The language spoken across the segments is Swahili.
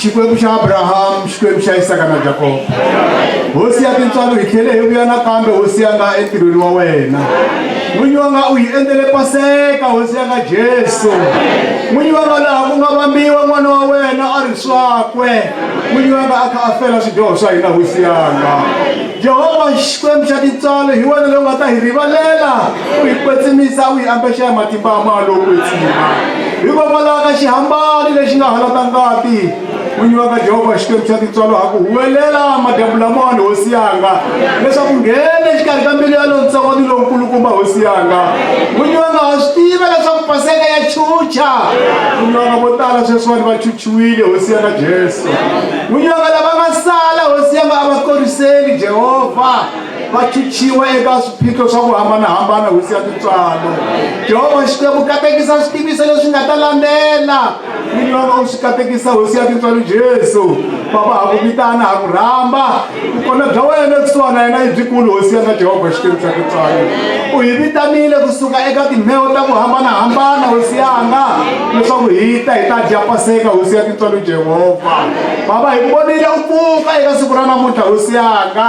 Xikwembu xa Abraham, Xikwembu xa Isaka na Jacob. Hosi ya tintswalo hi tlhele hi vuya nakambe hosi ya nga entirhweni wa wena. N'winyi wa nga u hi endlele Paseka hosi ya nga Jesu. N'winyi wa nga laha ku nga vambiwa n'wana wa wena a ri swakwe. N'winyi wa nga a kha a fela swidyoho swa hina hosi ya nga. Jehova Xikwembu xa tintswalo hi wena loyi u nga ta hi rivalela u hi kwetsimisa u hi ambexa matimba amalo kwetsima. Hikokwalaho ka xihambani lexi nga halata ngati. N'winyi wa ka Jehova Xikwembu xa tintswalo ha ku huwelela madyambu lamawani hosi yanga leswaku nghene xikarhi ka mbilu ya lontsongo ni lonkulukumba hosi yanga. N'winyi wa nga ha swi tiva leswaku Paseka ya chucha. N'winyi wa nga vo tala sweswiwani va chuchiwile hosi yanga Jesu. N'winyi wa nga lava nga sala hosi yanga a va koriseli Jehova va chuchiwa eka swiphiqo swa ku hambanahambana hosi ya tintswalo. Jehova Xikwembu katekisa switiviso leswi nga ta landela. N'winyi wa nga u swi katekisa hosi ya tintswalo Jesu. Baba ha ku vitana ha ku rhamba vukona bya wena ekusuhana na yena i byikulu hosi ya nga Jehova Xikwembu xa tintswalo. U hi vitanile kusuka eka timheho ta ku hambanahambana hosi yanga leswaku hi ta dya Paseka hosi ya tintswalo Jehova. Baba hi vonile u pfuka eka siku ra namuntlha hosi yanga.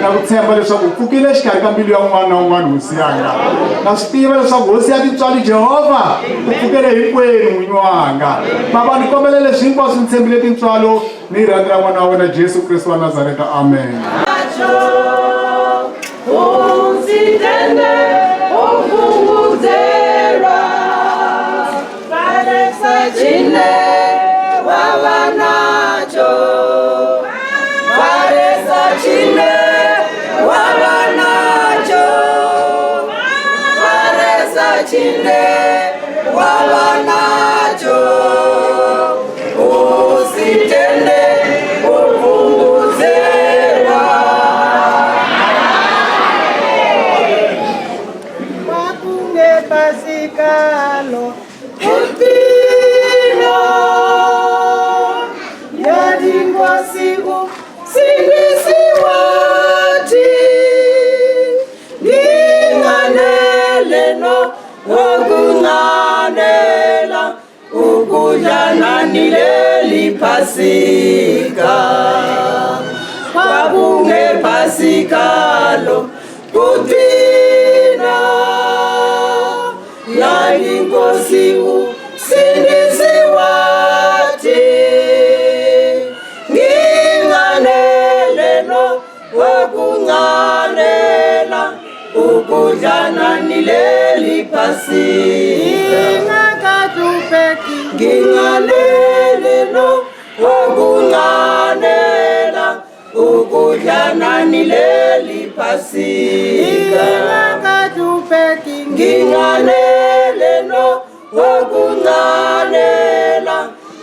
Na ku tshemba leswaku u pfukile xikarhi ka mbilu ya un'wana na un'wana hosi yanga. Na swi tiva leswaku hosi ya tintswalo Jehova u pfukele hinkwenu n'winyi wanga. Baba ni kombela leswi hinkwaswo ni tshembile tintswalo ni rhandza n'wana wa wena Jesu Kristu wa Nazareta. Amen. Pasika, babunge pasikalo, kutina, ya ingosi usindisi wati, nginganele no, wakunganela, ukujana nileli pasika, nginganele no, wakunganela ukujana nileli pasika nginganele no wakunganela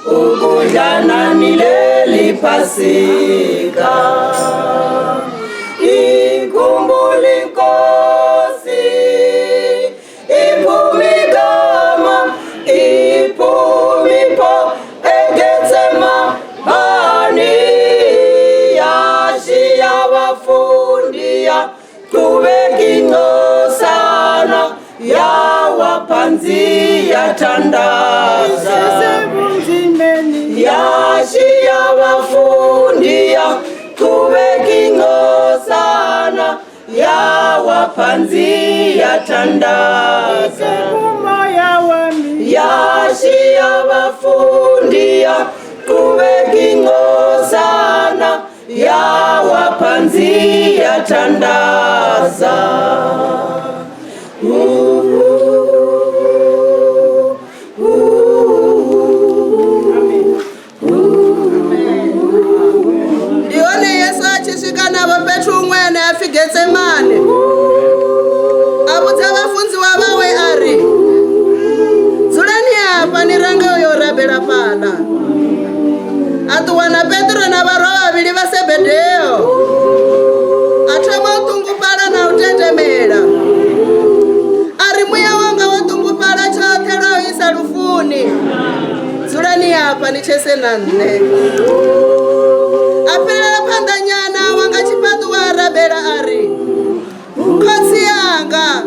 ukujana nileli pasika ikumbuli nkosi ipumigama ipumipo egetsema kubekingosana ya wapanzi ya tandaza ya shia wafundia kubekingosana ya wapanzi ya tandaza ya shia wafundia kubekingosana ya wapanzi ya tandaza ndione Yesu achisvika navo Petro umwene afigetsemane abudza vafunzi wavawe ari dzulani apa niranga uyo rabela pala atuwana Petro na varwa vavili va Sebedeo athoma utungupala na utetemela ari muya wanga watungupala chothe loisa lufuni dzulani apa nichese na nne apelela phanda nyana wanga chipatu wa rabela ari nkhosi yanga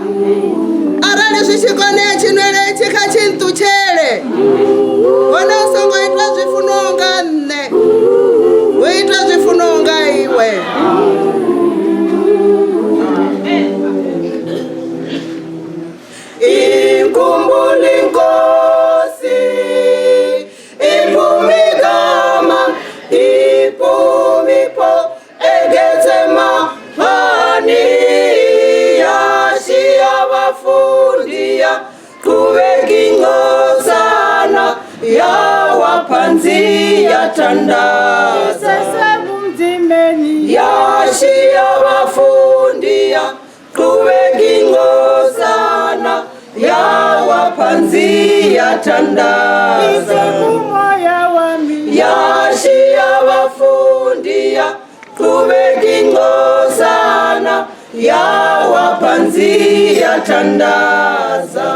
arali zvichikone chinwele chikha chintu chele wona usongoitwa zvifunonga nne wafundia kuvekingozana ya wapanzi ya tandaza yashia wafundia kuvekingozana ya wapanzi ya tandaza yashia wafundia kuvekingozana ya wapanzi ya tandaza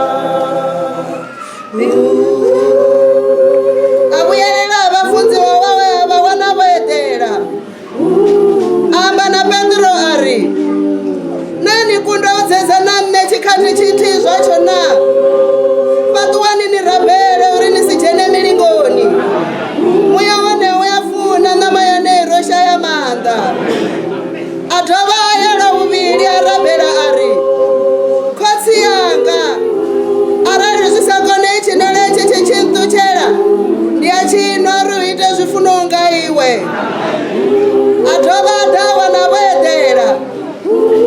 abuyelela abafunzi wawawe abawana betera amba na Petro ari nani kundauzeza nanne chikati chitizwa chona patuwani ni rabele uri nisijene milingoni muya wane uyafuna nama yanero shaya manda atova ayala uvili arabela ari kotsi yanga arali zvisakone chineleche chichintu chela ndiyachino ruite zvifunonga iwe atova adawa na bwedera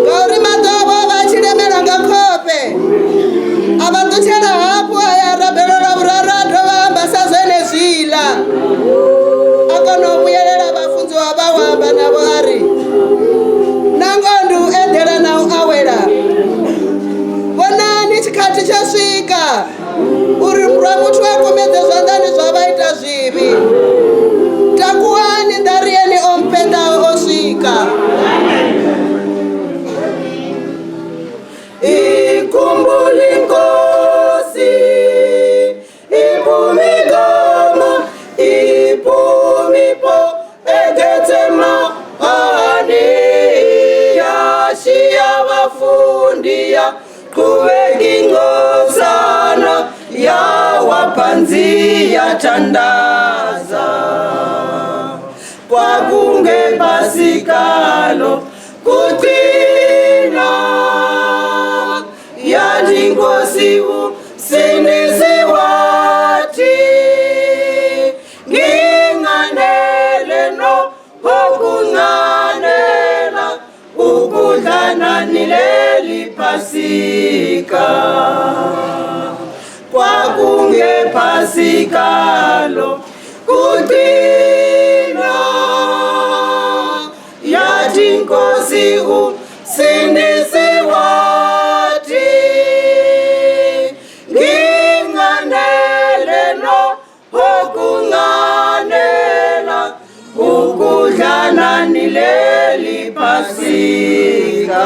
gauri matovo vachilemela ngakope avatuchela hapo ayarabelora urara atova ambasazwene zvila akonomuyelela vafunzi wavawamba navo ari nangondu edhera nau awela vonani chikati chasvika uri rwamuti wakomedze zvandani zvavaita zvivi takuwani ndariyeni omupendao osvika ikumbuli nkosi ipumigama ipumipo egetema ani yashia wafundia kuvekingozana ya wapanzi ya tandaza kwa kunge pasikalo kutina yadi ngosi sinisiwati nginganele no okunganela ukudlana nileli pasika kwa kunge pasikalo kutina yadi ngosi sinisiwati nginganele no okunganela ukudlana nileli pasika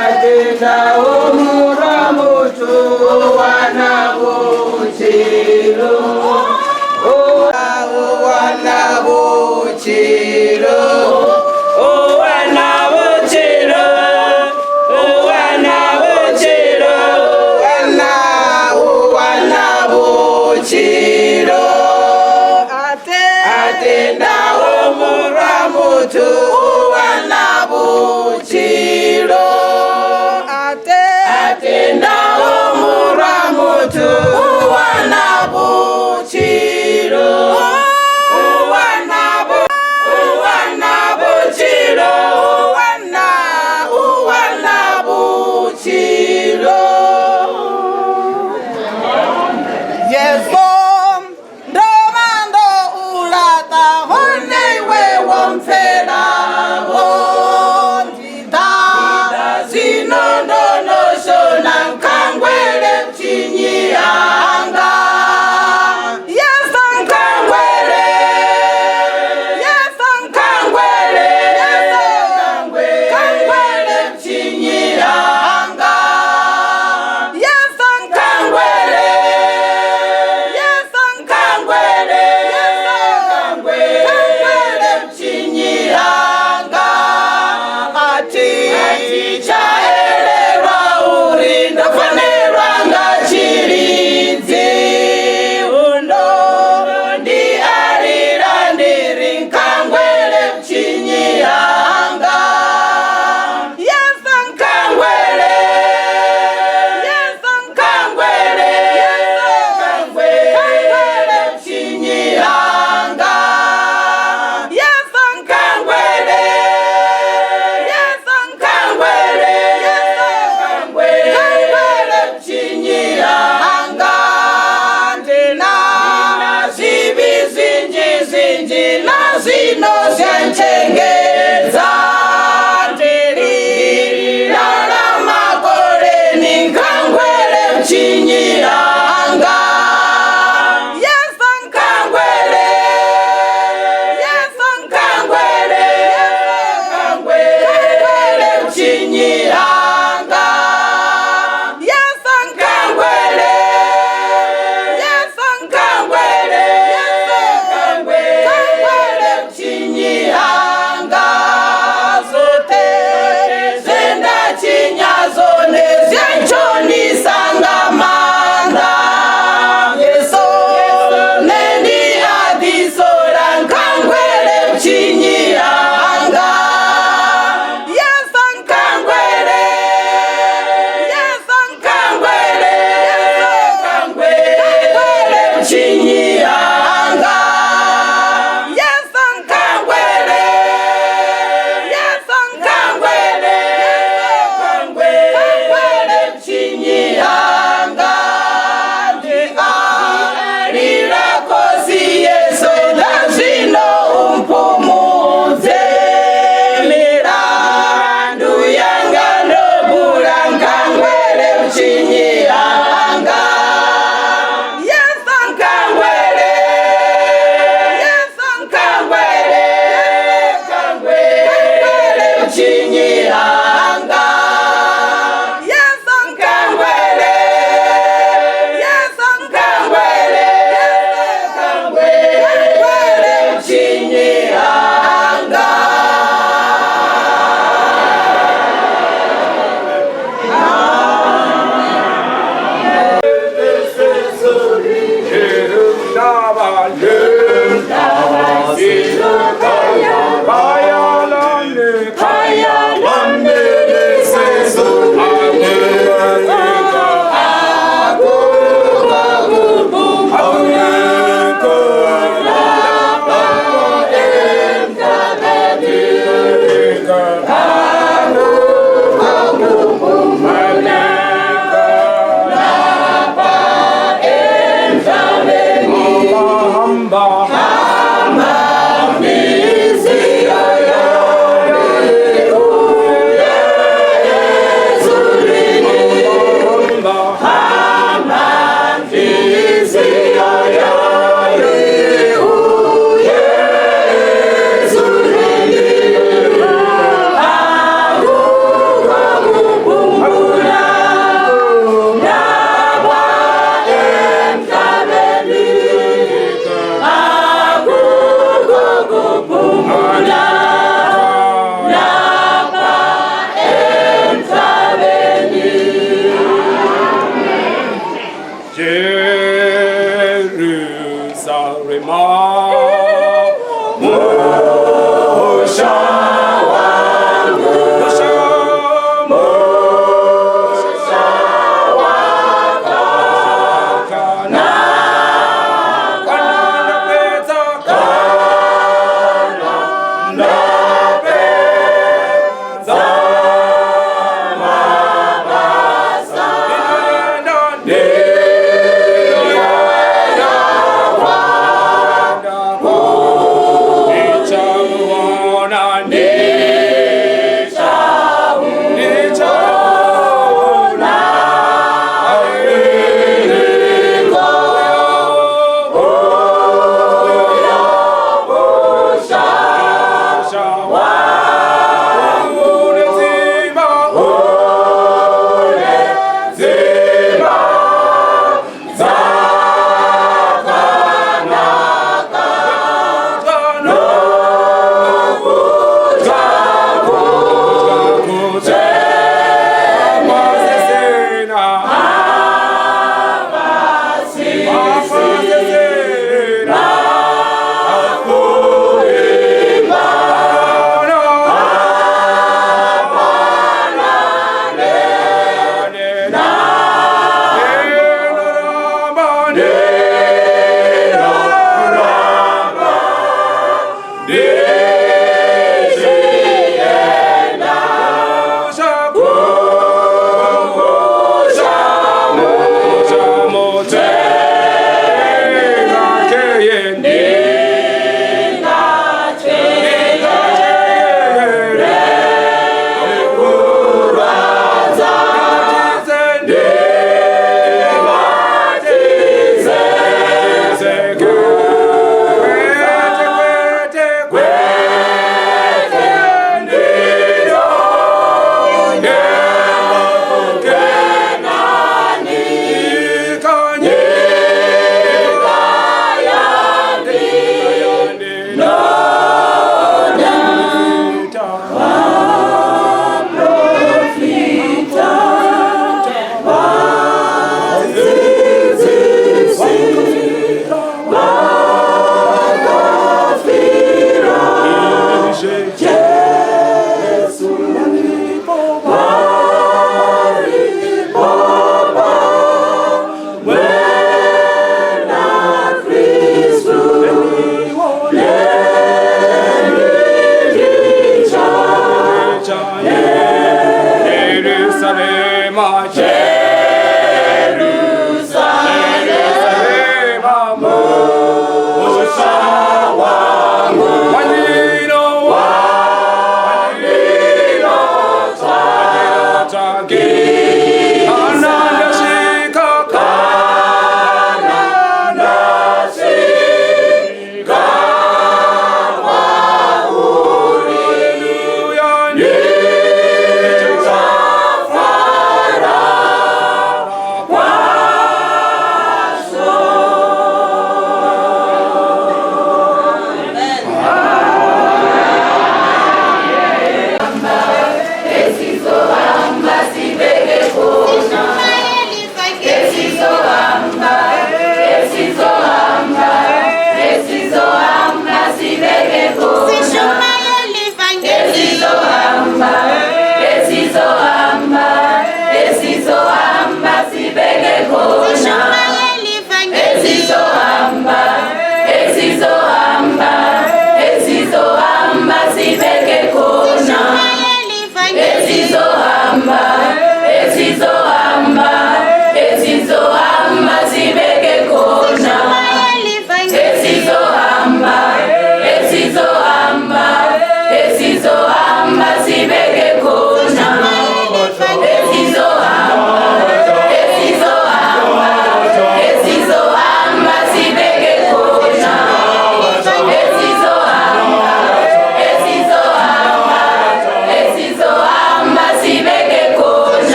Atenda omuramutu wana buchiro. Wana buchiro. Wana buchiro. Wana buchiro. Wana buchiro. Atenda omuramutu wana buchiro. Atenda omuramutu wana buchiro. Wana buchiro.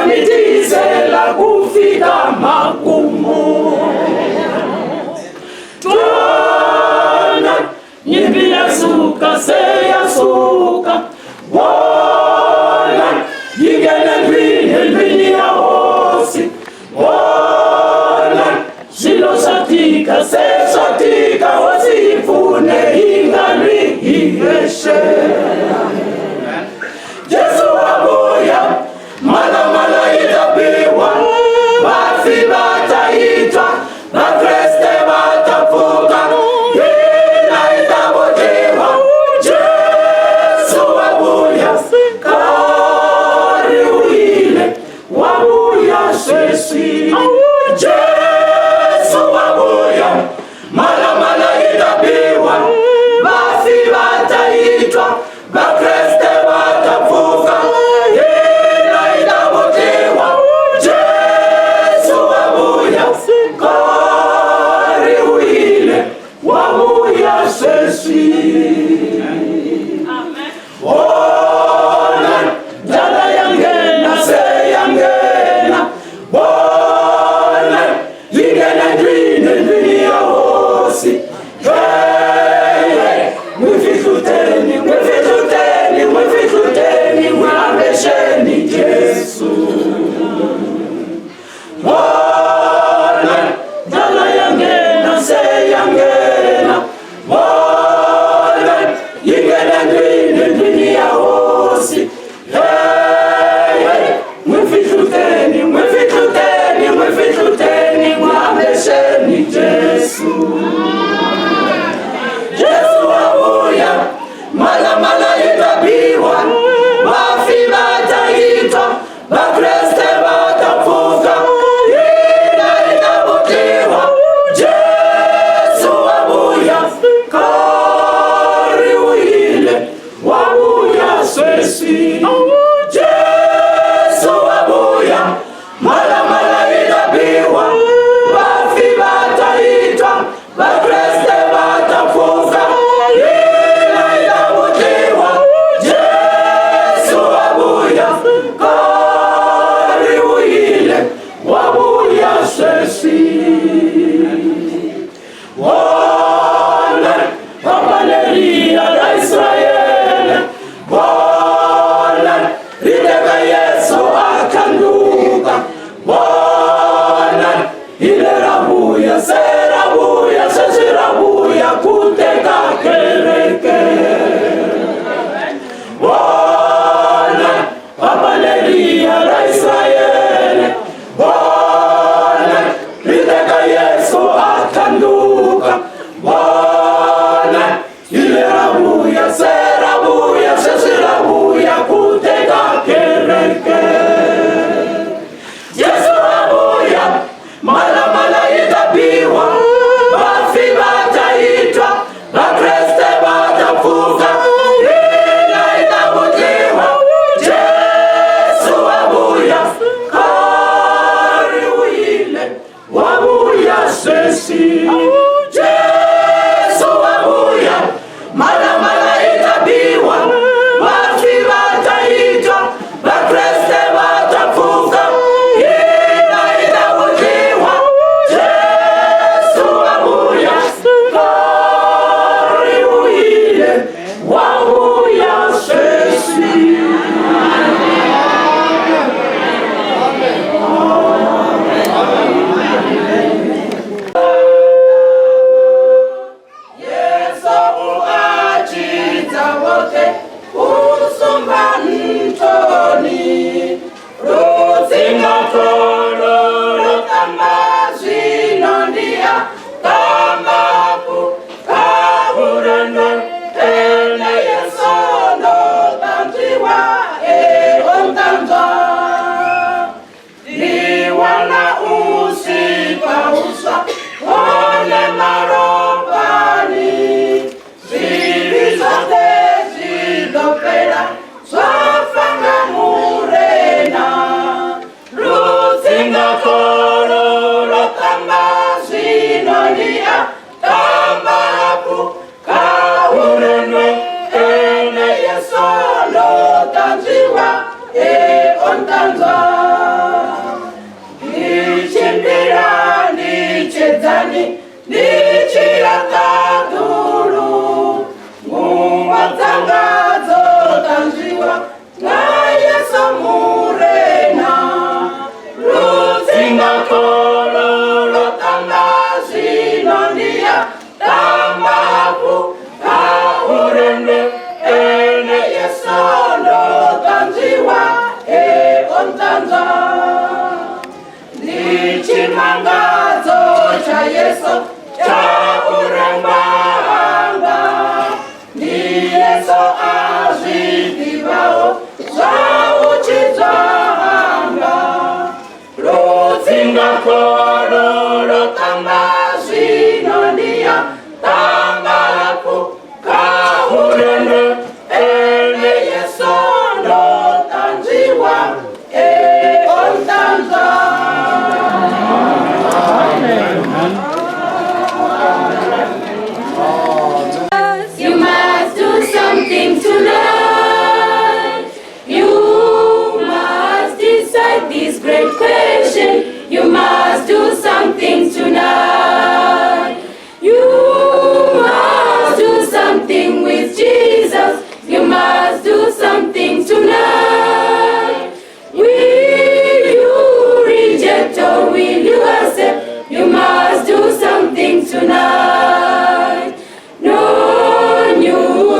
mitisela kufika magumu. Twana nyimbi yasuka seyasuka wona yigene ndwini ya hosi wona shilo shatika se shatika wasifuna yeshe Jesu wabuya mala itabiwa bafi bataitwa bakreste batafuka ina itabotiwa Jesu wabuya kari uile wabuya sesi Jesu wabuya mala itabiwa bafi bataitwa bakreste batafuka ina itabotiwa Jesu wabuya kari uile wabuya sesi Bona jala yangena se yangena Bona yingena ndwini ya hosi Hey mwifituteni mwambesheni Jesu Bona jala yangena se yangena Bona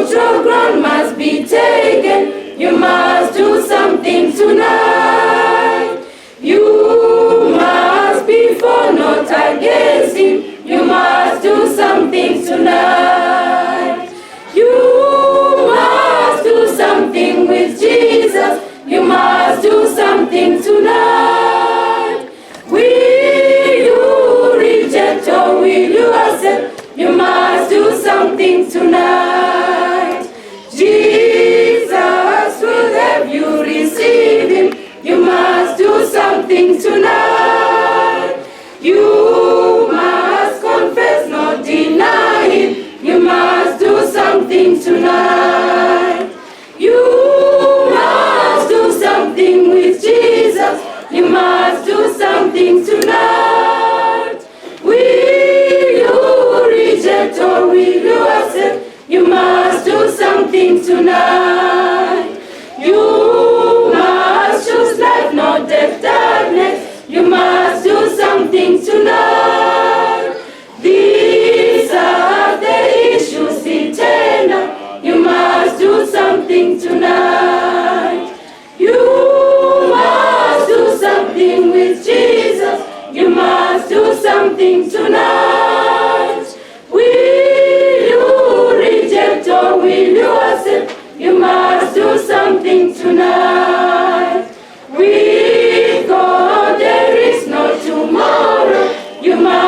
neutral ground must be taken. You must do something tonight. You must be for, not against him. You must do something tonight. You must do something with Jesus. You must do something tonight. Will you reject or will you accept? You must do something tonight. Jesus will have you receive him. You must do something tonight. You must confess, not deny him. You must do something tonight. You must do something with Jesus. You must do something tonight. Will you reject or will you accept? You must do something tonight. You must choose life, not death, darkness. You must do something tonight. These are the issues eternal. You must do something tonight. You must do something with Jesus. You must do something tonight. Will you reject or will you accept? You must do something tonight. With God there is no tomorrow. You must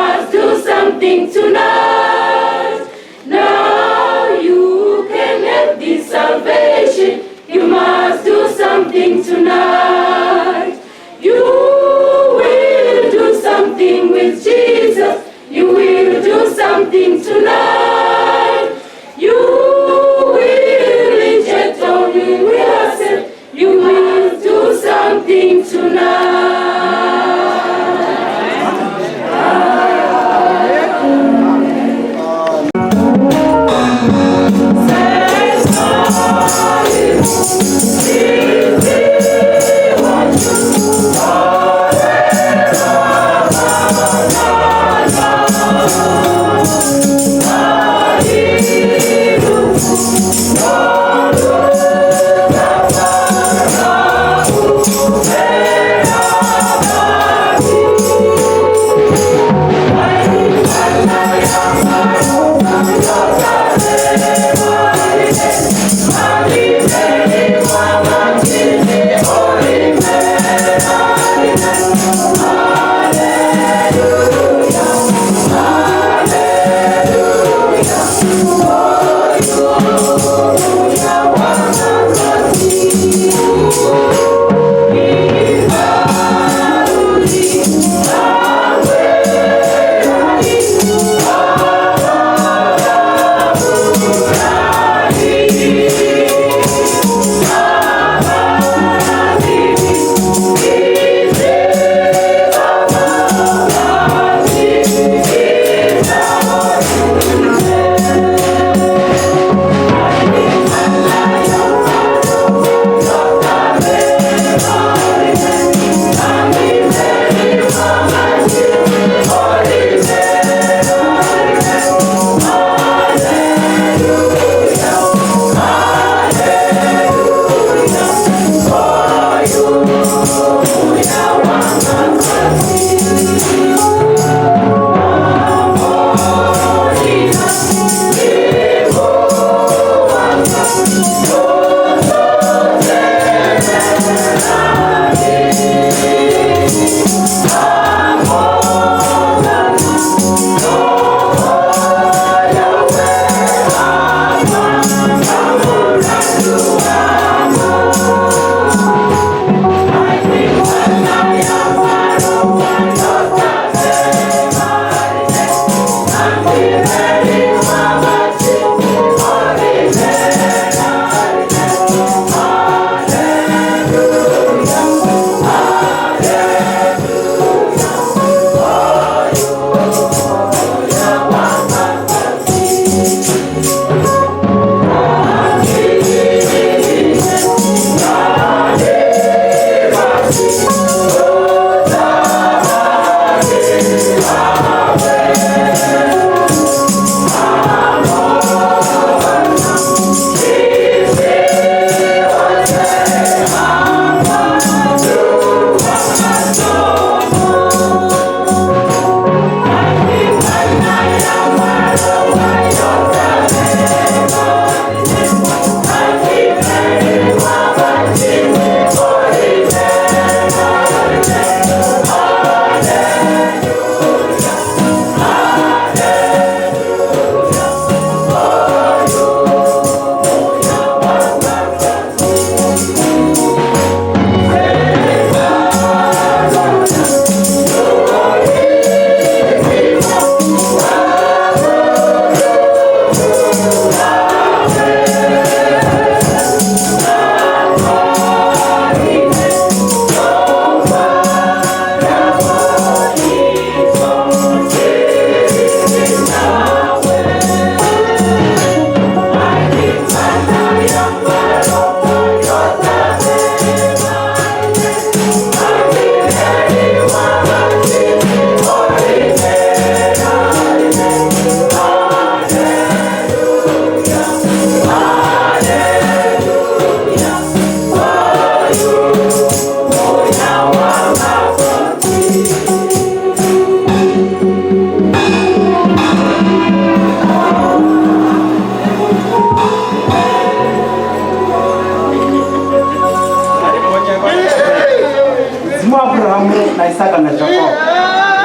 Isaka na Jacob.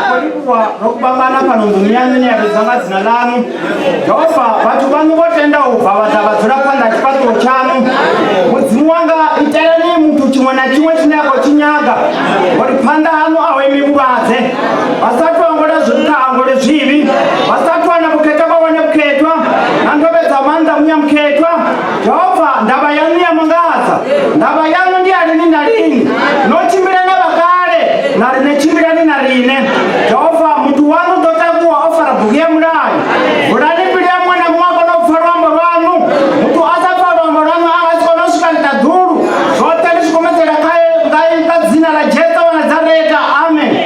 Kulikuwa rokubangana pano ndumyanini yabezanga zina lanu. Jehova watu vanu votenda uva vatavadzura panda chipato chanu. Mudzimu wanga itereni mtu chimwe na chimwe chinako chinyaga. Uri panda hanu awemi uvaze. Vasatu angole zvika angole zvivi. Vasatu wana buketwa wane buketwa. Nandobedza manda munya muketwa. Jehova ndaba yanu ya mangaza. Ndaba yanu ndi alini nalini. Nochimbira na bakale. Narine chimbira ni narine. Jehova mtu wanu dotakuwa ofara bugia mulayi. Ulani bilia mwana mwako no kufarwambo lwanu. Mtu asa farwambo lwanu anga zikono shikalita duru. Zote nishikomezela kai zina la Jesu wa Nazareta. Amen.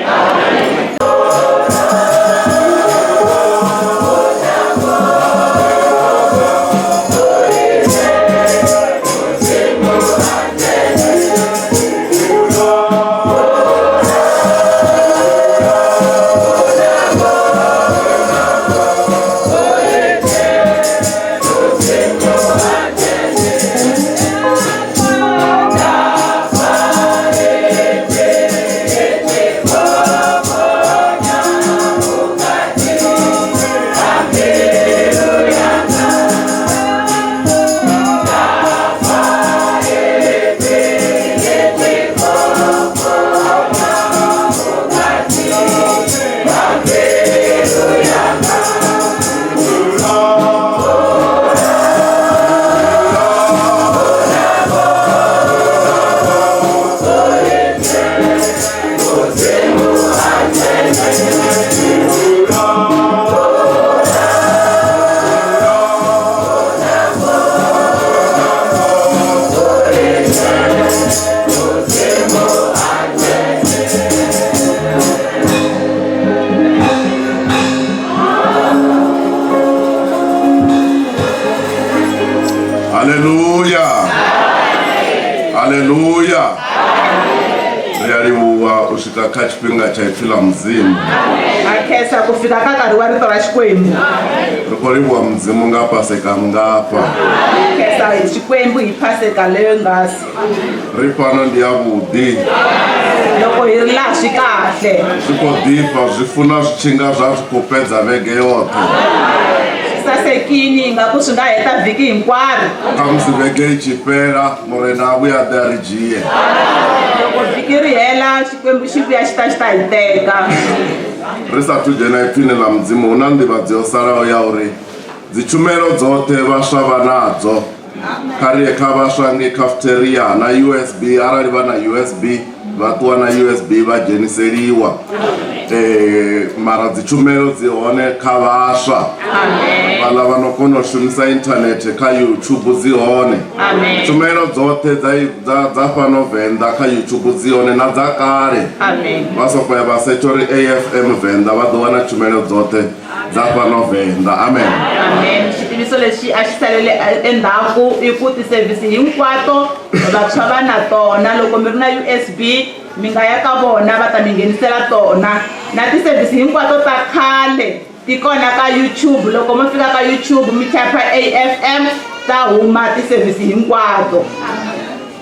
Hallelujah. Hallelujah. Yaliwa kushika kachipinga cha ifila mzimu. Akesa kufika kakari wari tora chikwembu. Rikoliwa mzimu ngapa seka ngapa. Akesa chikwembu ipaseka leo ngasi. Ripano ndiyabudi. Loko irila shikahle. Zvikodipa zvifuna zvichinga zvazvikupedza vege yote. Sasekini ngakusunga heta viki hinkwaro. Kamsi vege ichipera murena avuya darijiye. Loko viki ri hela chikwembu xivuya xita hiteka. Risatu jena ipfine la mzimu una ndivhadzo yosarawo ya uri dzichumelo dzote vasva vanadzo. Kariye kavasva ngecafeteria na USB arali vana USB vatuwa na USB vajeniseriwa. Mara dzichumelo dzihone kavasva. Vala vanokona shumisa internet ka YouTube dzihone. Chumelo dzote dzafano VENDA ka YouTube dzihone na dzakare. Vasokoya vasetori AFMA VENDA vadowana chumelo dzote dzafano VENDA. Amen. Amen. Xitiviso lexi a xi salele endzhaku i ku ti-service hinkwato vantshwa va na tona. Loko mi ri na USB mi nga ya ka vona va ta mi nghenisela tona, na ti-service hinkwato ta khale ti kona ka YouTube. Loko mo fika ka YouTube mi typa AFM ta huma ti-service hinkwato.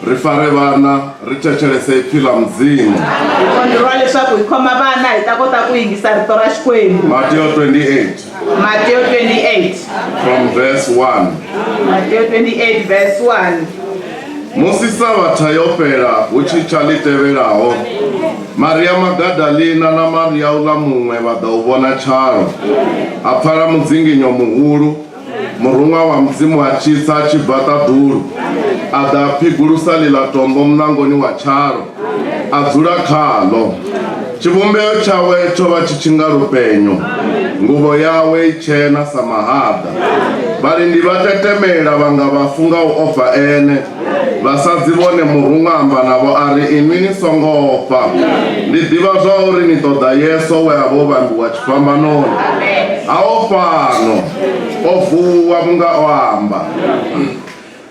Ri fare vana ri cechelese iphila mzimu. Hi kondirwa leswaku hi khoma vana hi ta kota ku yingisa rito ra Xikwembu. Matthew 28 Matthew 28 from verse 1. Matthew 28 verse 1. Musi Sabatha yopera uchicha litevelaho, Maria Magadalena na Maria ula mumwe vada uvona charo. Apfara mudzinginyo muhulu, murumwa wa mzimu achisa achibvata dhuru. Adapigurusa lila tombo mnangoni wa charo. Adzura khalo. Chivumbeo chawe chova chichinga rupenyo. Nguvo yawe ichena samahada. Balindi vatetemela vanga vafunga uofa ene. Vasadzivone murungamba navo ari imini songofa. Ndidiva zvauri nitoda Yesu we avo vanhu wachifamba noni. Aofano ovuwa munga oamba.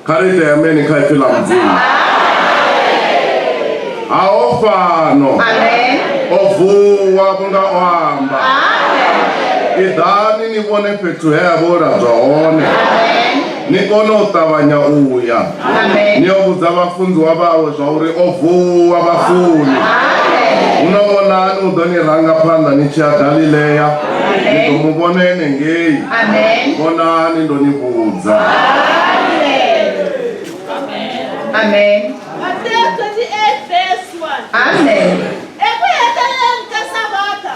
Karite ameni kaifila mzimu. Aofano ovuwa munga oamba. Idhani nivone petu hevora zvaone. Nikono utavanya uya. Niyobuza vafunzi wavawe zvauri ovuwa vafuni. Unawonani udoni ranga panda nichia Galileya. Nitomubonene ngei. Bonani ndoni buza. Amen. Matthew 28 verse 1. Amen. Ekuyeteleni ka Sabata.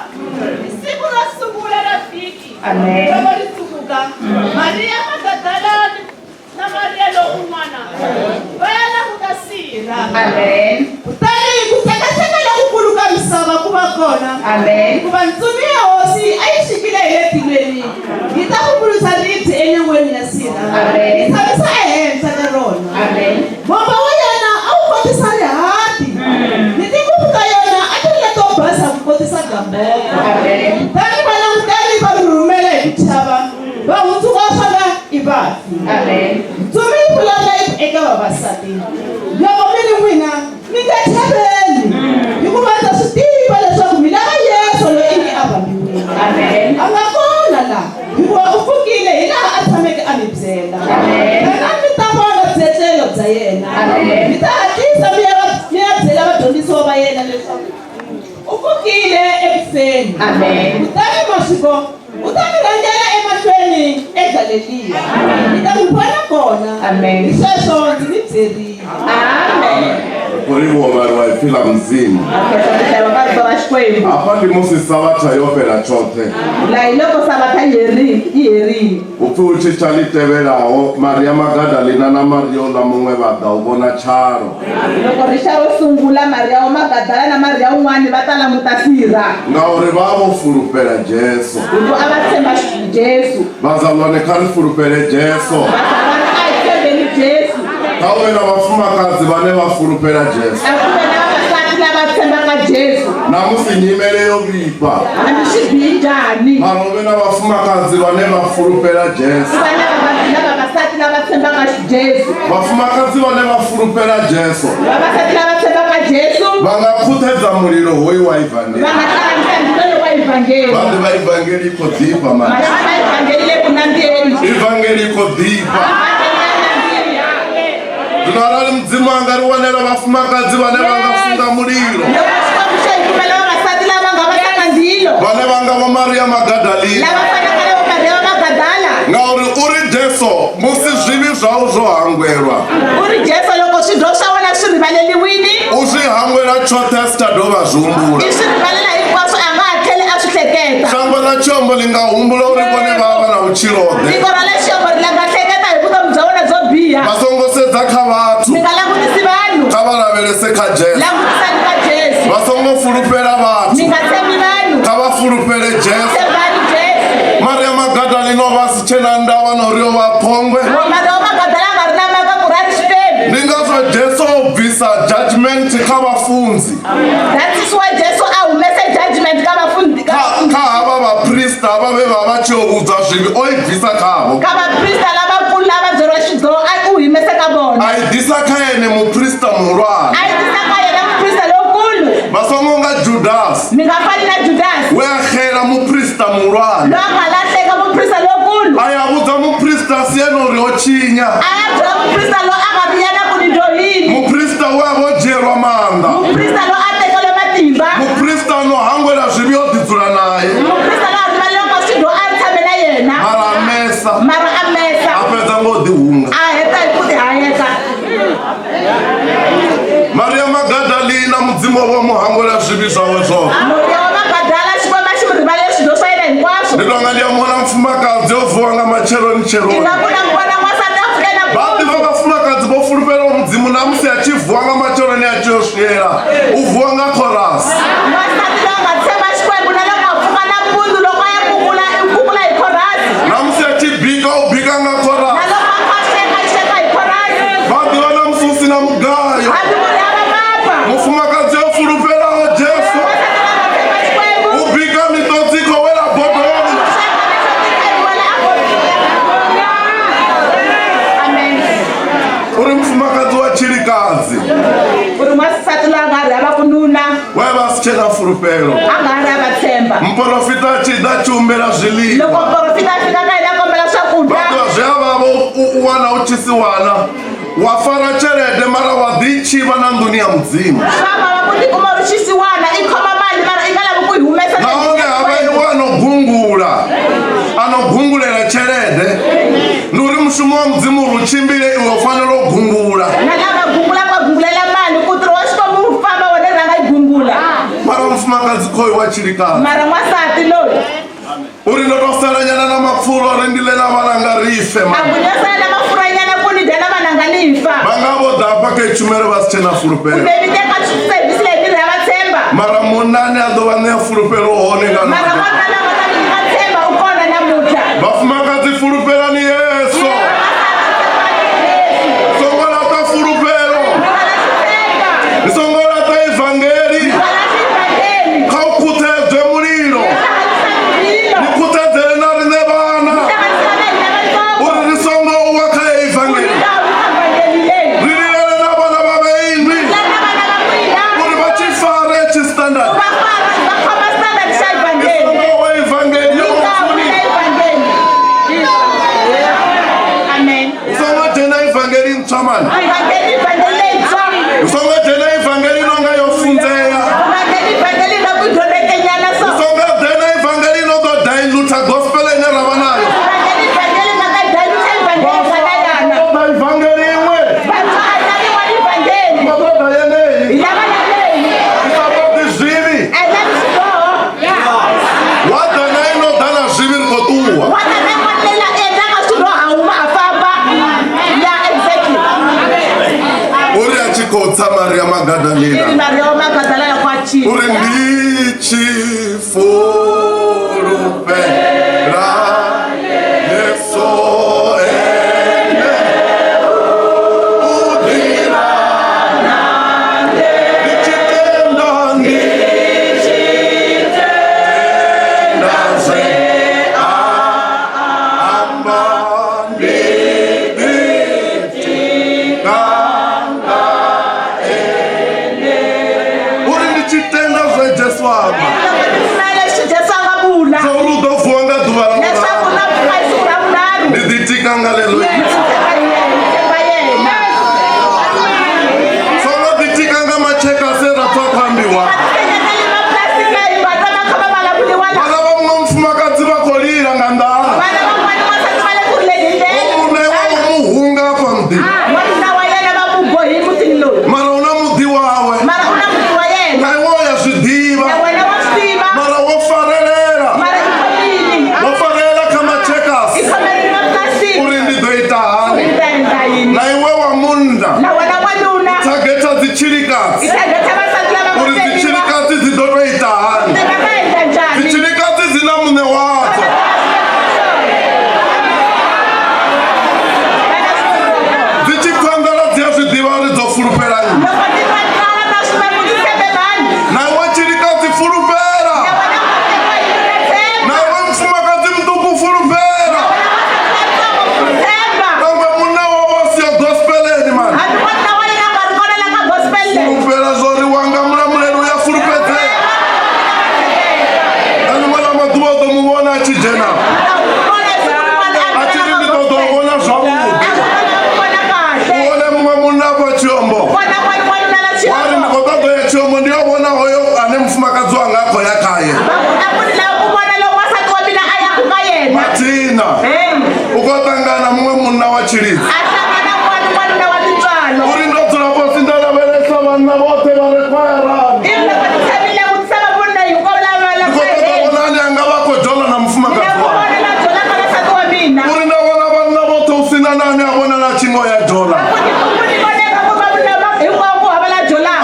Siku ra sungula ra vhiki. Amen. Loko ri tsukuka. Maria Magdalene na Maria lokun'wana. Va ya languta sirha. Amen. Kutani ku tekateka lokukulu ka misava ku va kona. Amen. Hikuva ntsumi ya hosi a yi xikile hi le tilweni. Yi ta ku kulisa ribye enyangweni ya sirha. Amen. Yi tshamisa ehenhla ka rona. Amen. Momba wa yena a wu kotisa rihati. Ni tinguvu ta yona a ti ri leto basa ku kotisa gamboko. Amen. Tani va languteli va rhumela hi ku chava. Va hundzuka swona i vafi. Amen. Ntsumi yi vulavula eka vavasati. Loko mi ri n'wina mi nga chaveli. Hikuva ndza swi tiva leswaku mi lava Yesu loyi nge a vambiwile. Amen. A nga kona laha. Hikuva u pfukile hi laha a tshameke a mi byela. Amen. Mina mi ta vona byetlelo bya yena. Amen. Mi ta hatlisa mi ya byela vadyondzisiwa va yena leswaku u pfukile ekufeni. Amen. Kutani masiku u ta mi rhangela emahlweni eGalileya. Mi ta n'wi vona kona. Amen. Hi sweswo ndzi mi byerile. Amen. Kuriwo vanhu vaifila mzimu. Apati musi Sabata yopera chote. Upfi uchichalitevelawo Maria Magdalena na Maria la mumwe vada uvona charo. Ngauri vavo furupera Jesu. Vazalwane kari furupere Jesu. Kawena vafumakazi vane vafurupera Jesu. Namusi nyimele yovipa. Marovena vafumakazi vane vafurupera Jesu. Vafumakazi vane vafurupera Jesu. Vangapfutedza muliro hoyu wa evangeli. Vanhu vaevangeli iko dhipa mani. Evangeli iko dhipa. Tunarali mdzimu angariwanela vafumakazi vane vangafunga muliro. Vane vanga va Maria Magdalena. Ngauri uri Jesu musi zvivi zvavo zvohangwerwa. Uzvihangwera chote asitadova zvumbura. Shango la chombo lingahumbula urikone vava na uchirode. Vasongosedza kavatu. Kavaraverese kajesu. Vasongofurupera vatu. Kavafurupere Jesu. Maria Magdalena vasichena ndawa norio vapongwe. Ndingazva Jesu obvisa judgment kavafunzi. Kahava vaprista vave vavachiovudza zvivi oibvisa kavo. Aidhisa kaene muprista murwana. Vasongonga Judas. Weakhera muprista murwana. Ayavudza muprista sienoreochinya. Muprista weavojerwa manda. Muprista anohangwera zvivi odhidzura naye. Mara amesa. Apedza ngodhihunga. Maria Magdalena mudzimu wavomuhangwera zvivi zvavo zvose. Ndinonga ndiyamona mufumakazi ovhuwanga machero nicheroni. Vati vakafumakazi vofurupera mudzimu namusi achivhuwanga macheroni achiyosvera. Uvhuwanga korasi. Namusi achibhika ubhikanga korasi. Vati vana mususi na mugayo. Mufumakazi ofuruperawo Jesu. Ubhika mitodziko wera bhodhoni. Uri mufumakazi wachirikazi. Wevasichena furupero. Muprofita achida chiumbera zviliwa. Vazvavavo uwana uchisiwana. Wafara cherede mara wadhichiva na nduni ya mudzimu. anogungula anogungulela chelede nuri mushumo wa mzimu ruchimbile iwe ufanele ugungula mara mfumakazi khoyi wachilikazi uri ndotosalanyana na mafuro arendile na vanangarife vangavo dhapa kechumere vasichena furupelo mara munani adova nefurupelo honenga vafumakazi furupela ni yesu songolata furupelo isongolata evangeli kaukutezwe mulilo nikutezele nari nevana uri risongo uwaka evangeli rililele na vana vaveindwi uri vachifare chistandard isongo wa evangeli isongo jena evangeli ntsamani isongo jena evangeli nonga yofunzeya isongo jena evangeli nogo dilute gospel eneravanayo evangeli imwe madoda yeneyi isaboti zvivi wadana inodana zvivi rikotuwa uri achikotsa mari yamagadalena uri ndichifurupera yeso ene udirana ndichitenda ndichitendazve amba ndiditikanga uri ndichitenda zvejesu apa zorudovuwanga dhuva ndiditikanga lelo sonoditikanga macheka sera twakwambiwa vana vamwe mfumakadzi vakolira ngandara omune wavo muhunga pamdi mara una mudhi wawe naiwoya zvidhiva mara wofarelera wofarela kamachekasi uri ndidoita hani naiwe wamunda tageta dzichirikadzi uri dzichirikadzi dzidotoita hani dzichirikadzi dzina mune wadzo dzichipangala dziya zvidhiva uri dzofurupera ini naiwe chirikadzi furupera naiwe mfumakadzi muduku furupera naiwe muna wawasiya gospeleni mani furupera zori wanga mulamuleni uyafurupedzera ani mwana maduva utomuvona achijena achiri nditotovona zvavudi uone mumwe muna pachiyombo wari ndikototoya chiyombo ndiyovona hoyo ane mufumakadzi wanga ako yakaye matina ukotangana mumwe muna wachiridzi uri ndodzurapo sindalaveresa vana vote varekwayarani ndikototovonani anga vakojola na mufumakadzi wanga uri ndavona vana vote usina nani avona na chimwe ya jola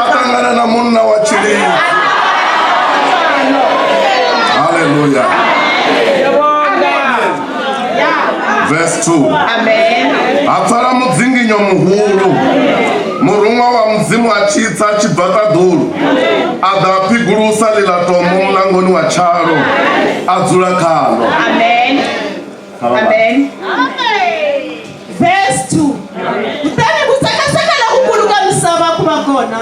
atangana na munna wachiridzi haleluya verse 2 apfara mudzinginyo muhuru murumwa wa muzimu achitsa achibva kadhuru adapigurusa lilatomo mulangoni wa charo adzura kalo Verse 2. Kutani kusakasakala kukuluka misava kubakona.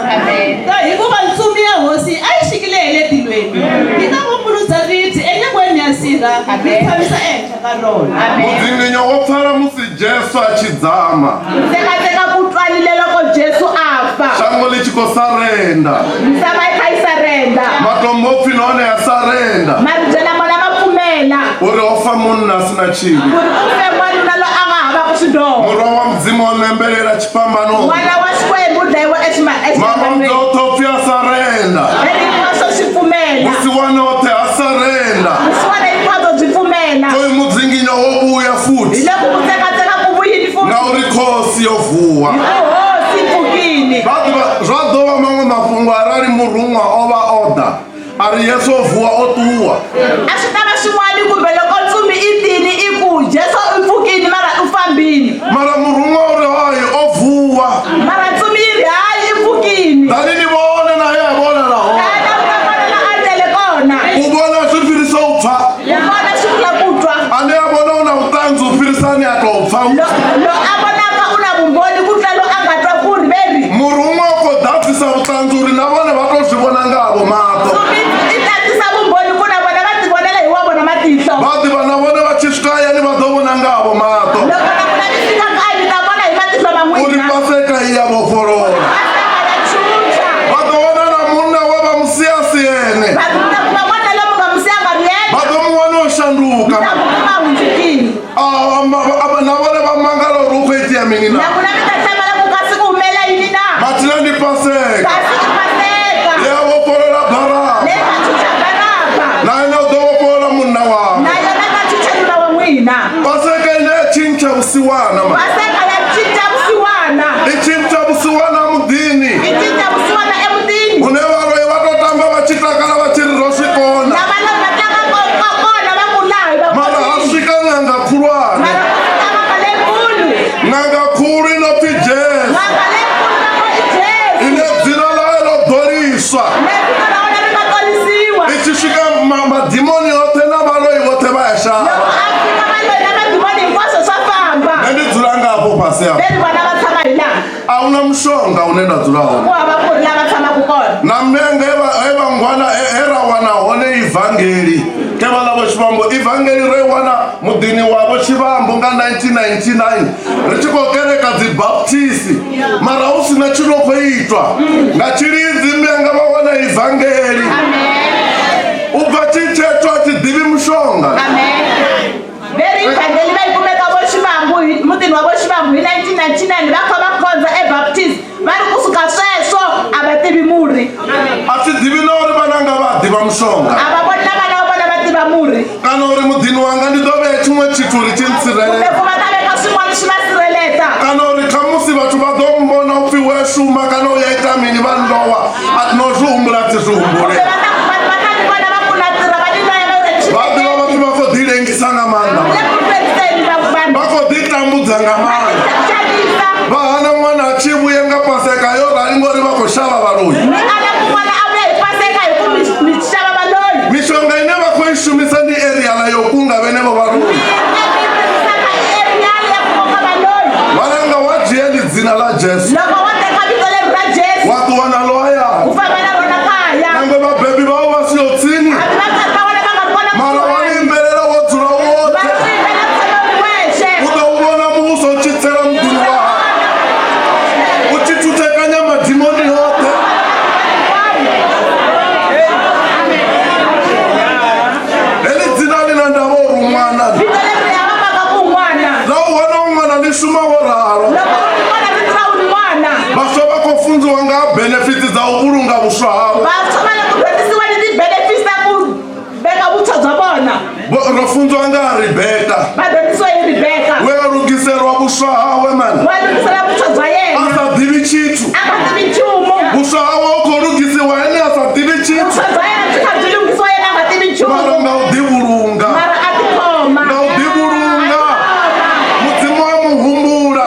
Hikuva ntsumi ya hosi ayishikilele tilweni. Ikavumbuluza viti enyangweni ya sira. Ithamisa ehenhla ka rona. mudzinginyo wopfara musi jesu achidzama Sekateka kutwalile loko Jesu afa. shango lichikosarenda Misava ikayisarenda. matombo opfi none yasarenda Marijana mwana mapu pfumela uri ofa munhu asina chivi kuri ku fe n'wanuna lo a nga havaku swidyoho murwa wa mudzimu onembelela chipambano n'wana wa xikwembu u dlayiwa mavabyi exikambanweni otopfi asarenda hinkwaswo swi pfumela musiwana ote asarenda swin'wana hinkwaswo byi pfumela toyi mudzinginya wo vuya hi futhi loko ku tsekatseka ku vuyini futhi nga uri khosi yo vuwa hosi pfukini zwa dova mamwe mafhungo arali murumwa ova oda ari yesu ovuwa otuwa a swi tava swin'wana kumbe loko ntsumi i tini i ku jesu i pfukini mara u fambini mara murumwa uri hayi ovuwa mara ntsumi yi ri hayi i pfukini dani ni vone na ye vona laho ana u ta vona la a ndlele kona u vona swifiriso u pfa u vona swi vula ku twa ani ya vona u na vutanzi u firisani a to pfa lo a vonaka u na vumbhoni ku tla lo a nga twa ku ri veri murumwa ko datisa vutanzi uri na vona va to swi vona ngavo mato i tatisa vumbhoni ku na vona va ti vonela hi wa vona matihlo vati vana vona va chisikayani va to vona ngavo mato loko na kuna mi fika kaya mi ta vona hi matihlo ma uri n'wina paseka hi ya voforola va to vona na munna wa va musiyasiyene va to mu vona o shanduka na vona va mangalo ruku etiyamini na matina ndi paseka ya voforola baraba na ina u to voforola munna wavo paseka ina ya cinca vusiwana ma i cinca vusiwana mudini une varoyi va to tamba va citakala va ciriro swikona mara ha swika n'anga khulwana n'anga khulu inopfi jesu ine dzina layo lo doriswa i ci swika madimoni ote na valoyi vote va ya xava endi dzula ngapo pasi apo a wu na mushonga une nda dzula hone na mnenge evangwana era wana hone ivhangeli ke vala vo xivambo ivhangeli ro wana mudini wavo xivambo nga 1999 ri ci kokereka dzibaptisi mara wu sina ciloko yitwa nga cilidzi mnenge va wana ivhangeli u bva ciceco a ci divi mushonga vhangeli va yi kumeka vo xivambu mutini wa vo xivambu hi 1999 va kha va khonza ebaptist va ri kusuka sweswo a va tivi murhi a swi divi na uri vananga va diva mushonga a va voni na vana va vona va tiva murhi kana uri mudini wanga ndi dove cimwe citu ri ci kumbe nsirhelela ku va ta veka swin'wana swi va sirheleta kana uri khamusi vathu va do mbona u pfi we xuma kana u ya ita mini va lowa no swi humbula ti swi kumbe humbule va ta vona va kuna tirha va linoya va tiva vathu va ko di lengisa nga manda va ko di tambudza nga manda va hana n'wana a ci vuye nga paseka yo rali ngori va ko xava valoyi mixonga ine va ko yi xumisa ni eriala yo ku nga vene vo valoyi vananga wa jiyeli dzina la jesu wa tuwana loya nambe vabebi vavo va siyotsini mara wa yimbelela wo dzula wote u to wu vona muso u citsela mudini waha u ci tutekanya madimoni yote heli dzina lina nda vo rumwana la u vona un'wana ni xuma wo raro vaswa va ko fundziwa nga benefiti za u vulunga vuswa havo ro fundziwa nga ribeka we a lungiseriwa vuswa hawe mani a sa divi citu vuswa hawe u ko lungisiwa ene a sa divi citu mara nga u divulunga nga u divulunga mudzimu wa muhumbula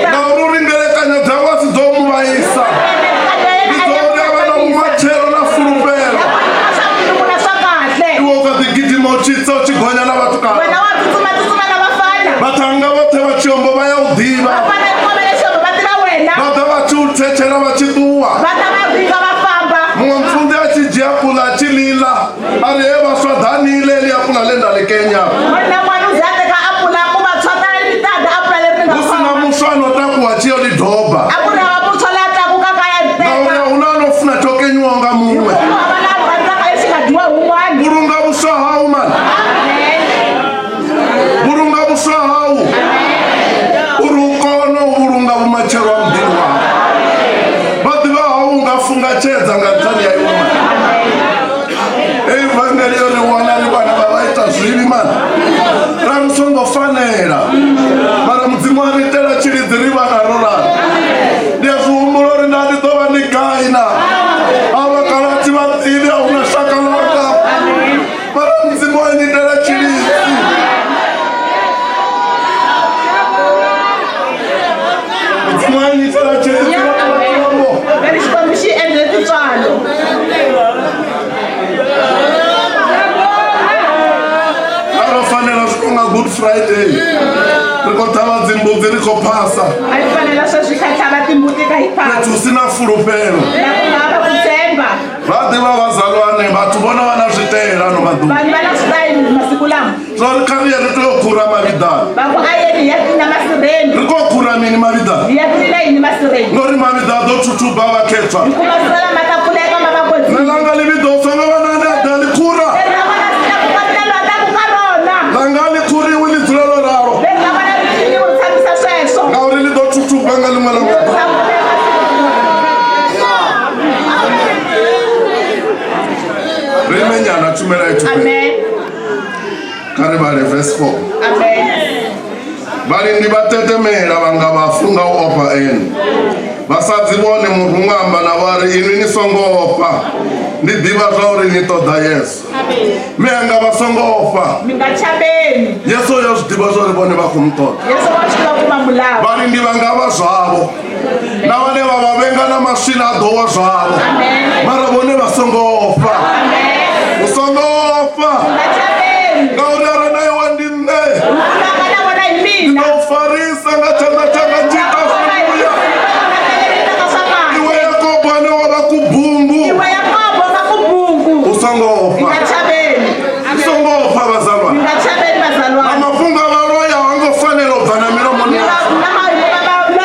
nga u ruringelekanya bya vasi byo mu vayisa idzo ri ava na vumachelo na fulufelo iwo ka tigidima u citsa u cigonya na vatu kava vatanga vote va ciyombo va ya u diva va ta va ci u thechela va ci tuwa mun'we mpfundzi a ci jiya kula a ci lila a ri he va swa danile li ya kula le nda le kenya u sina muswano ta ku wa ciyo li doba na uya u na no funa tokenyiwa nga mun'we vulunga vuswa hawu mani cherwa mdini wako vadiva haungafunga chedza ngatani yaiwoma evangeliyo riwana livana vavaita zvivi mana ramusongofanira mara mudzimu aritera chilidzi rivana rorana ndezviumbulo rindadidova nigaina avakarati vadzivi hauna shakalaka mara mudzimu anyitera chilidzi mudzimu anyitera chilidzi Xikwembu endle tintswalo. arofanela swikonga good friday riko tava dzimbudzi riko phasa A yi fanela sweswi kha tlhava timbuti ka hi phasa. pethu sina fulufelo Na ku hava ku tshemba. vadiva vazalwane vathu vona vana switelano vadu Vanhu va na switayili masiku lama. so rikhariya ri toyokhura mavidani Va ku a yeni hi ya tlilina masirheni. ri kokhura mini mavidani Hi ya tlilina yini masirheni. no ri mavidani to thutuba vakhetswa Ku masirhela ma ta pfuleka ma va kotsini. nalanga lividosonga vanani adali khura Leri ra vona swi ta ku kapitela ta ku ka rona. langa likhuriwi lidzulelo raro Leri ra vona ri tlilini ku tshamisa sweswo. ngauri li to thutuba nga limwe la rimenyana thumela yithupela Amen. kari vale verse 4 Amen. valindi va tetemela va nga va funga u opa enu va sa dzi vone murhungamba na va ri inwi ni songo opa ndi diva zwa uri ni toda yesu mi nga va songo opa Mi nga chaveni. yesu yo swi diva zwa ri vone va ku mi toda Yesu wa swi tiva ku va mulava. valindi va nga va zwavo na vane va va venga na maswina a dowa zwavo mara vone va songo opa u songo opa Nga chaveni. ngauri a ri na iwe ndi nne Ulanga na vona hi mina. no farisa nga changa njita haleluya iwe yakobo ane wa va ku bumbu Iwe Yakobo va ku bungu. u songo Mi opa nga chaveni. u songo opa Mi vazalwana nga chaveni vazalwana. amafungo avaloya wango fanela u bva na milomoni yako Na mahungu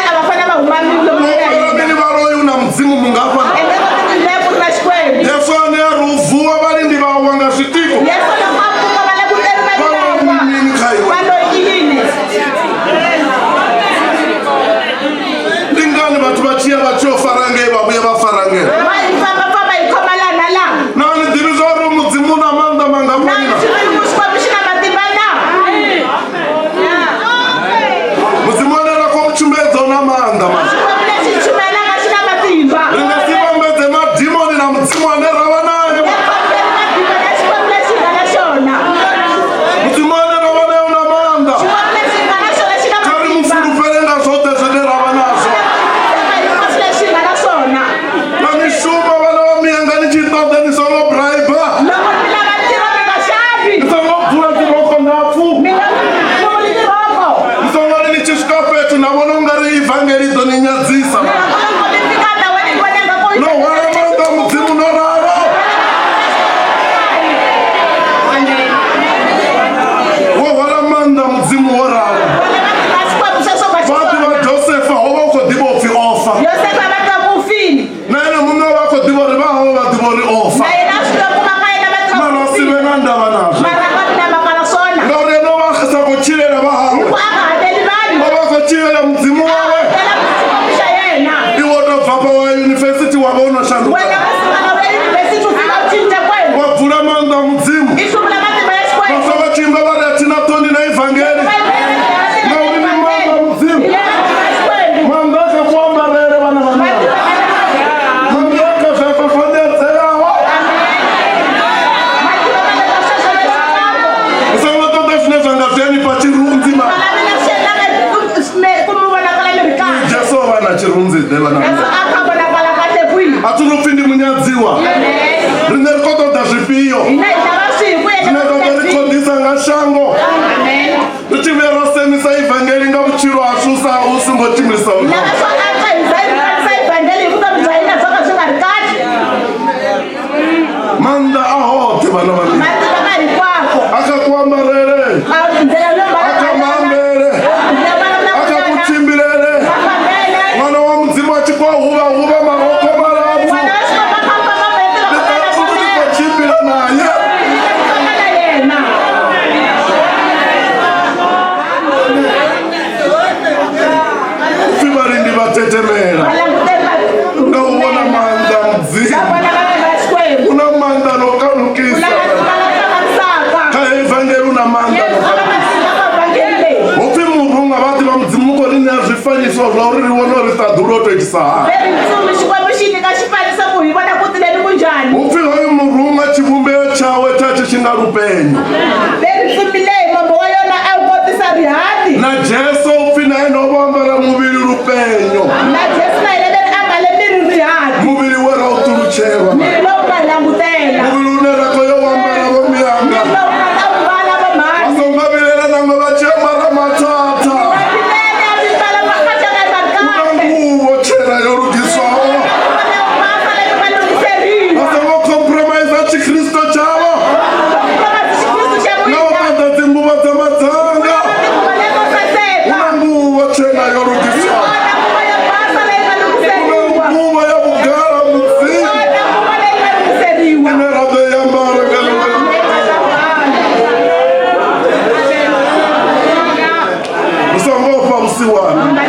a va fanele va huma milomoni ya hina. oramini valoyi u na mudzimu mungafana Ende va ti tindleve ku ri na Xikwembu. yesu ane a ri u vuwa valindi va wanga switiko Yesu loko a pfuka va le ku teni va milava. valonini kha iwe Va loyi yini? ndi ngani vathu va chiya va chiyo farangei va vuye va farangela Va hi fambafamba hi khoma laha na laha. na ni tivi swa ri mudzimu na manda Na mangafanina swi vuli ku Xikwembu xi na matimba na. mudzimu ane ra ko muchumbedzo na manda ma Xikwembu lexi chumelaka xi na matimba. ri nga si vambedze madimoni na mudzimu ane ra va nayo Matimba ya Xikwembu lexi hi nga na xona. mudzimu ane ra va nayo na manda Xikwembu lexi hi nga na xona xi na kari matimba. mufulufele nga swo tezwe ni ra va nazwo Hinkwaswo leswi hi nga na swona. na mi xuma vana va miyenga ni xitode ni songo bribe Loko mi lava ntirho mi nga xavi. ni songo phula tiroko ngapfu Mi nga pfuli tirhoko. ni songo ri ni xixikafethu na vona u nga ri ivhangeli dzo ni nyadzisa Loko mi fika ndhawini ku vonaka ku no wala manda mudzimu no raro wo wala manda mudzimu wo raro Xikwembu sweswo va vati xiswona. va josefa ho va u kho diva u pfi ofa Yosefa va twa ku fini. na ene mume va kho diva ri va havo va diva ri ofa Na yena swi tiva ku va ka yena va twa mara ku sive fini. na ndava nazwo Mara ka mina mhaka na swona. ngauri ene va khisa ku chilela va Ku hawe a nga hakeli vanhu. va va kho chilela mudzimu wawe Hakela Xikwembu xa yena. iwo to pfapa wa yunivhesiti wa vona Wena shanduka va sungula va yunivhesiti u fika u cinca kwenu. wa pfula manda mudzimu I hluvula matimba ya Xikwembu. vasa va chimba va ri atina toni na ivhangeli ngauri ni manda mudzimu mandaka ku ambarele vana va mina mandaka zvaka fandedzelawa usanga toda zvine zvanga zviyani pachirunzi ma jesu vana chirunzi de vana hatunopfi ndi munyadziwa rine rikotoda zvipiyo rinotoda rikondisa nga shango richivuya rasemisa ivhangeri nga vuchiro hasvusa usimbochimisa manda ahote vana va mina akakuambarele akamambele akakuchimbirele mwana wa mudzimu achikwa huva maroko malavu ndikakuchimbira naye ufi varindi vate iso lori rivono ri ta duro to isa Very mtsumi xikwembu xi nyika xifaniso ku hi vona ku tileni kunjani. ufika imurunga chivumbeo chawe chacho xi nga rupenyo Very mtsumi leyi mambo wa yona a wu kotisa rihati. na Jesu ufina eno vambala muvili rupenyo Na Jesu na yena veri ambale miri rihati. muvili wera utulucheva Miri lowu nga langutela. muvili unerako yo wambala vomiyanga Miri lowu nga ta vuvala va mhani. vasongavilela nango vachemara matata Vatilele a vimbala makataka una makate. nguvo chena yo rugiswawo Vale masa leyi va lunghiseriwa. vasengo compromise chikristo chavo Xikristu xa na n'wina. vapata tinguva ta matsanga Tinguva leto saseka. una nguvo chena yo rugiswawo Ona nguva ya basa leyi va una lunghiseriwa. nguvo ya vugala mutsini Ona nguva leyi va lunghiseriwa. inerave yambara galwe usangofa usiwana Nga